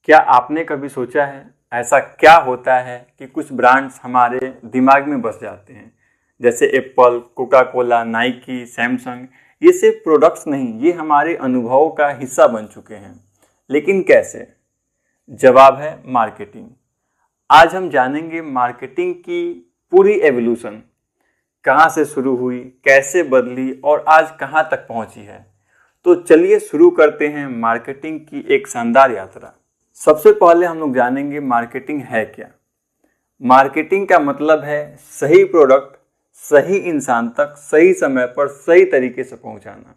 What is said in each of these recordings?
क्या आपने कभी सोचा है ऐसा क्या होता है कि कुछ ब्रांड्स हमारे दिमाग में बस जाते हैं, जैसे Apple, Coca Cola, Nike, Samsung. ये सिर्फ प्रोडक्ट्स नहीं, ये हमारे अनुभवों का हिस्सा बन चुके हैं। लेकिन कैसे? जवाब है मार्केटिंग। आज हम जानेंगे मार्केटिंग की पूरी एवोल्यूशन, कहाँ से शुरू हुई, कैसे बदली और आज कहाँ तक पहुंची है। तो चलिए शुरू करते हैं मार्केटिंग की एक शानदार यात्रा। सबसे पहले हम लोग जानेंगे मार्केटिंग है क्या। मार्केटिंग का मतलब है सही प्रोडक्ट सही इंसान तक सही समय पर सही तरीके से पहुंचाना।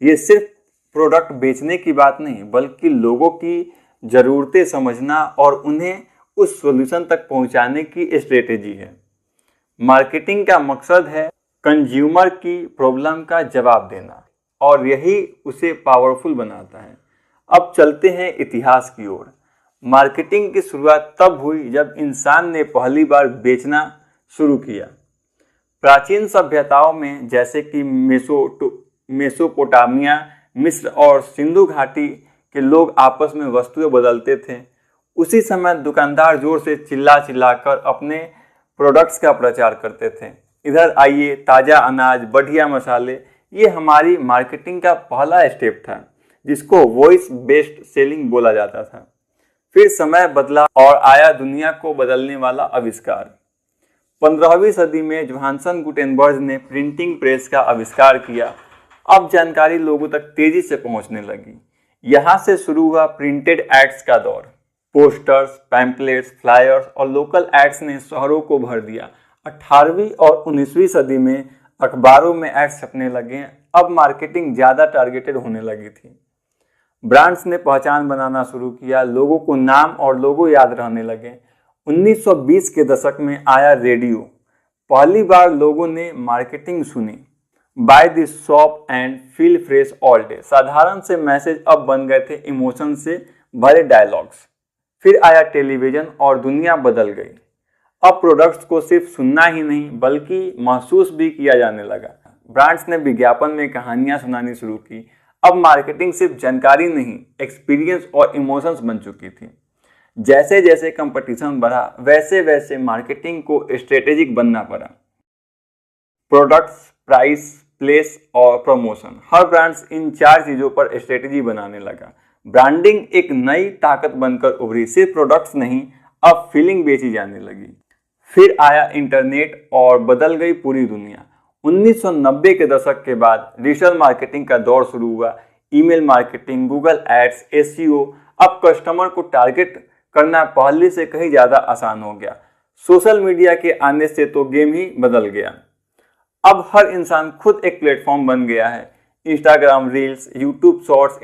ये सिर्फ प्रोडक्ट बेचने की बात नहीं, बल्कि लोगों की ज़रूरतें समझना और उन्हें उस सॉल्यूशन तक पहुंचाने की स्ट्रेटेजी है। मार्केटिंग का मकसद है कंज्यूमर की प्रॉब्लम का जवाब देना, और यही उसे पावरफुल बनाता है। अब चलते हैं इतिहास की ओर। मार्केटिंग की शुरुआत तब हुई जब इंसान ने पहली बार बेचना शुरू किया। प्राचीन सभ्यताओं में, जैसे कि मेसोपोटामिया, मिस्र और सिंधु घाटी के लोग आपस में वस्तुएं बदलते थे। उसी समय दुकानदार जोर से चिल्ला चिल्लाकर अपने प्रोडक्ट्स का प्रचार करते थे। इधर आइए, ताज़ा अनाज, बढ़िया मसाले, ये हमारी मार्केटिंग का पहला स्टेप था, जिसको वॉइस बेस्ड सेलिंग बोला जाता था। फिर समय बदला और आया दुनिया को बदलने वाला आविष्कार। 15वीं सदी में जोहानसन गुटेनबर्ग ने प्रिंटिंग प्रेस का आविष्कार किया। अब जानकारी लोगों तक तेजी से पहुंचने लगी। यहाँ से शुरू हुआ प्रिंटेड एड्स का दौर। पोस्टर्स, पैम्पलेट्स, फ्लायर्स और लोकल एड्स ने शहरों को भर दिया। 18वीं और 19वीं सदी में अखबारों में एड्स छपने लगे। अब मार्केटिंग ज़्यादा टारगेटेड होने लगी थी। ब्रांड्स ने पहचान बनाना शुरू किया, लोगों को नाम और लोगो याद रहने लगे। 1920 के दशक में आया रेडियो। पहली बार लोगों ने मार्केटिंग सुनी। By the shop and feel fresh all day. साधारण से मैसेज अब बन गए थे इमोशन से भरे डायलॉग्स। फिर आया टेलीविजन और दुनिया बदल गई। अब प्रोडक्ट्स को सिर्फ सुनना ही नहीं, बल्कि महसूस भी किया जाने लगा। ब्रांड्स ने विज्ञापन में कहानियां सुनानी शुरू की। अब मार्केटिंग सिर्फ जानकारी नहीं, एक्सपीरियंस और इमोशंस बन चुकी थी। जैसे जैसे कंपटीशन बढ़ा, वैसे वैसे मार्केटिंग को स्ट्रेटेजिक बनना पड़ा। प्रोडक्ट्स, प्राइस, प्लेस और प्रमोशन, हर ब्रांड्स इन 4 चीज़ों पर स्ट्रेटेजी बनाने लगा। ब्रांडिंग एक नई ताकत बनकर उभरी। सिर्फ प्रोडक्ट्स नहीं, अब फीलिंग बेची जाने लगी। फिर आया इंटरनेट और बदल गई पूरी दुनिया। 1990 के दशक के बाद डिजिटल मार्केटिंग का दौर शुरू हुआ। Email marketing, Google ads, SEO. अब कस्टमर को टारगेट करना पहले से कहीं ज़्यादा आसान हो गया। सोशल मीडिया के आने से तो गेम ही बदल गया। अब हर इंसान खुद एक प्लेटफॉर्म बन गया है। Instagram reels, YouTube shorts,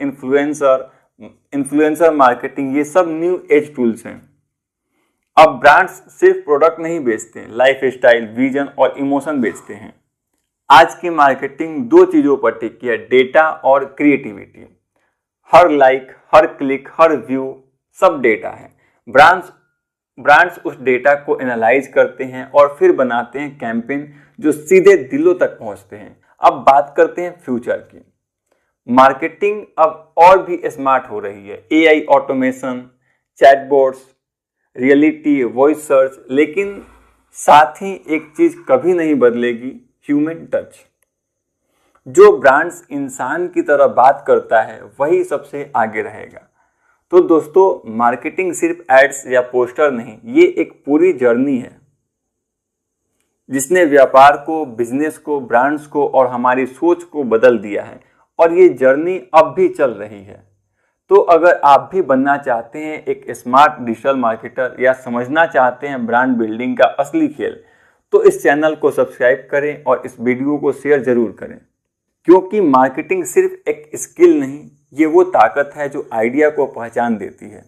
influencer marketing, ये सब न्यू एज टूल्स हैं। अब ब्रांड्स सिर्फ प्रोडक्ट नहीं बेचते, लाइफ स्टाइल, विजन और इमोशन बेचते हैं। आज की मार्केटिंग 2 चीज़ों पर टिकी है, डेटा और क्रिएटिविटी। हर लाइक, हर क्लिक, हर व्यू, सब डेटा है। ब्रांड्स उस डेटा को एनालाइज करते हैं और फिर बनाते हैं कैंपेन जो सीधे दिलों तक पहुंचते हैं। अब बात करते हैं फ्यूचर की। मार्केटिंग अब और भी स्मार्ट हो रही है। AI, automation, chatbots, reality, voice search, लेकिन साथ ही एक चीज कभी नहीं बदलेगी, ह्यूमन टच। जो ब्रांड्स इंसान की तरह बात करता है वही सबसे आगे रहेगा। तो दोस्तों, मार्केटिंग सिर्फ एड्स या पोस्टर नहीं, ये एक पूरी जर्नी है जिसने व्यापार को, बिजनेस को, ब्रांड्स को और हमारी सोच को बदल दिया है, और ये जर्नी अब भी चल रही है। तो अगर आप भी बनना चाहते हैं एक स्मार्ट डिजिटल मार्केटर या समझना चाहते हैं ब्रांड बिल्डिंग का असली खेल, तो इस चैनल को सब्सक्राइब करें और इस वीडियो को शेयर जरूर करें, क्योंकि मार्केटिंग सिर्फ एक स्किल नहीं, ये वो ताकत है जो आइडिया को पहचान देती है।